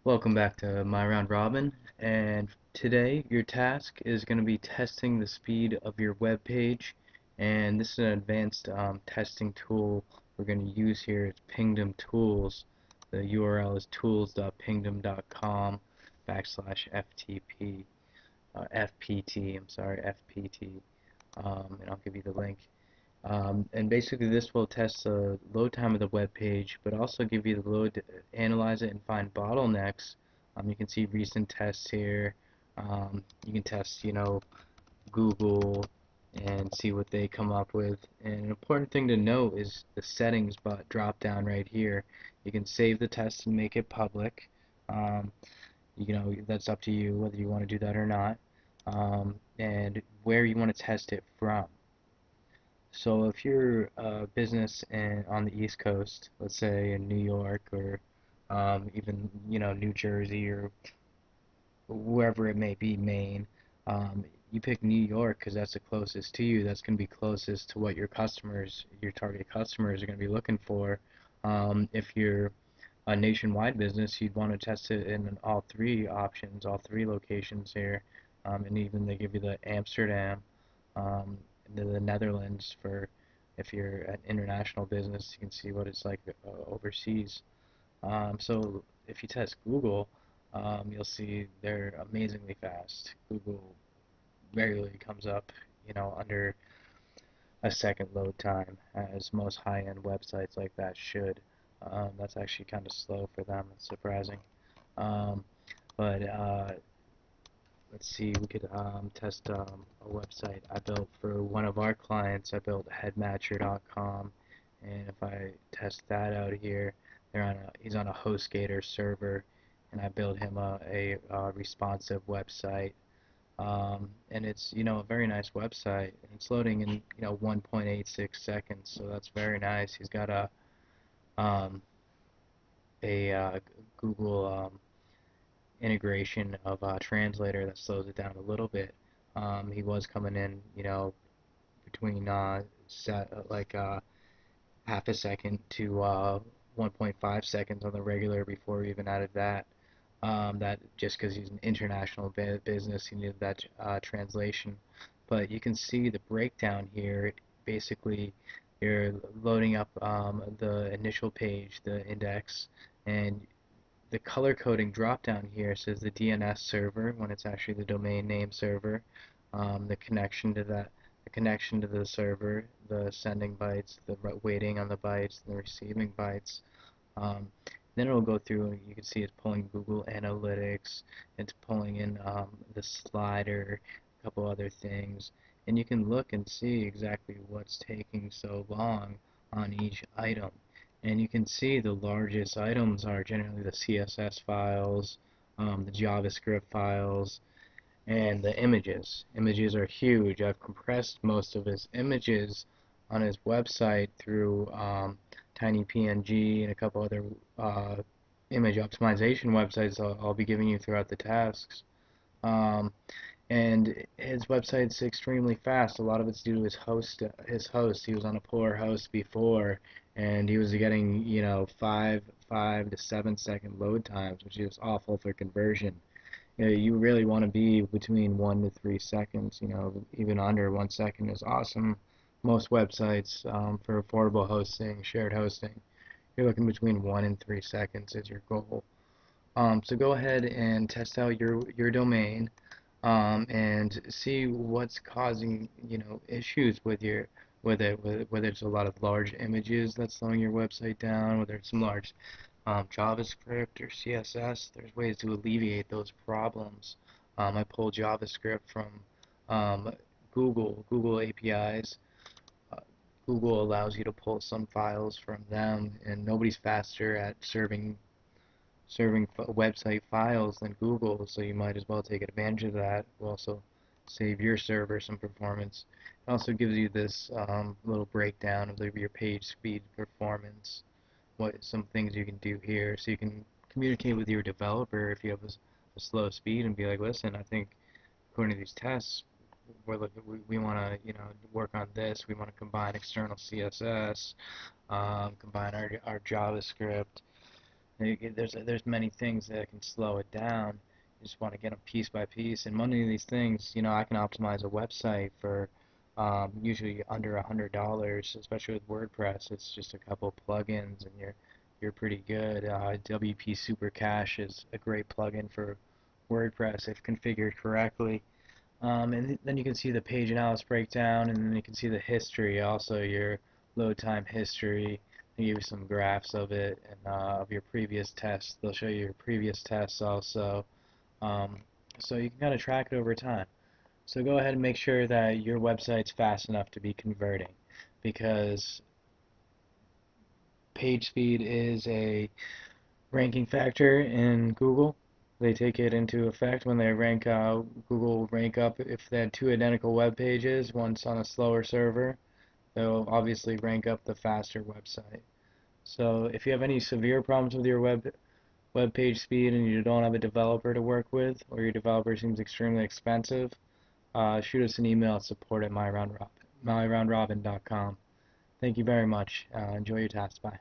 Welcome back to My Round Robin, and today your task is going to be testing the speed of your web page, and this is an advanced testing tool we're going to use here. It's pingdomtools. The URL is tools.pingdom.com /FTP, FPT, I'm sorry, FPT, and I'll give you the link. And basically this will test the load time of the web page, but also give you the load, analyze it, and find bottlenecks. You can see recent tests here. You can test, Google and see what they come up with. And an important thing to note is the settings but drop down right here. You can save the test and make it public. Um, that's up to you whether you want to do that or not. And where you want to test it from. So if you're a business on the East Coast, let's say in New York or even New Jersey or wherever it may be, Maine, you pick New York because that's the closest to you. That's going to be closest to what your target customers are going to be looking for. If you're a nationwide business, you'd want to test it in all three options, all three locations here, and even they give you the Amsterdam, um, the Netherlands for if you're an international business, you can see what it's like overseas. So if you test Google, you'll see they're amazingly fast. Google rarely comes up, under a second load time, as most high-end websites like that should. That's actually kind of slow for them. It's surprising. Um, but let's see, we could test a website I built for one of our clients. I built headmatcher.com, and if I test that out here, he's on a HostGator server, and I built him a responsive website. And it's a very nice website. It's loading in 1.86 seconds, so that's very nice. He's got um, a Google integration of a translator that slows it down a little bit. He was coming in, between half a second to 1.5 seconds on the regular before we even added that. That just because he's an international business, he needed that translation. But you can see the breakdown here. Basically, you're loading up the initial page, the index, and the color coding drop down here says the DNS server when it's actually the domain name server. The connection to the connection to the server, the sending bytes, the waiting on the bytes, the receiving bytes. Um, then it'll go through and you can see it's pulling Google Analytics, it's pulling in the slider, a couple other things, and you can look and see exactly what's taking so long on each item. And you can see the largest items are generally the CSS files, the JavaScript files, and the images. Images are huge. I've compressed most of his images on his website through TinyPNG and a couple other image optimization websites I'll be giving you throughout the tasks. Um, and his website's extremely fast. A lot of it's due to his host. His host. He was on a poor host before, and he was getting 5 to 7 second load times, which is awful for conversion. You really want to be between 1 to 3 seconds. Even under 1 second is awesome. Most websites for affordable hosting, shared hosting, you're looking between 1 and 3 seconds is your goal. So go ahead and test out your domain and see what's causing issues with whether it's a lot of large images that's slowing your website down, whether it's some large JavaScript or CSS. There's ways to alleviate those problems. I pull JavaScript from um, Google APIs. Uh, Google allows you to pull some files from them, and nobody's faster at serving website files than Google, so you might as well take advantage of that. It will also save your server some performance. It also gives you this little breakdown of your page speed performance, what some things you can do here, so you can communicate with your developer if you have a slow speed and be like, listen, I think according to these tests, we want to work on this. We want to combine external CSS, combine our JavaScript, There's many things that can slow it down. You just want to get them piece by piece, and many of these things, I can optimize a website for usually under $100, especially with WordPress. It's just a couple plugins, and you're pretty good. WP Super Cache is a great plugin for WordPress if configured correctly. And then you can see the page analysis breakdown, and then you can see the history, also your load time history. They give you some graphs of it and of your previous tests. They'll show you your previous tests also, um, so you can kind of track it over time. So go ahead and make sure that your website's fast enough to be converting, because page speed is a ranking factor in Google. They take it into effect when they rank. Google will rank up if they had two identical web pages, one's on a slower server. They'll obviously rank up the faster website. So if you have any severe problems with your web page speed and you don't have a developer to work with, or your developer seems extremely expensive, shoot us an email at support@myroundrobin.com. Thank you very much. Enjoy your tasks. Bye.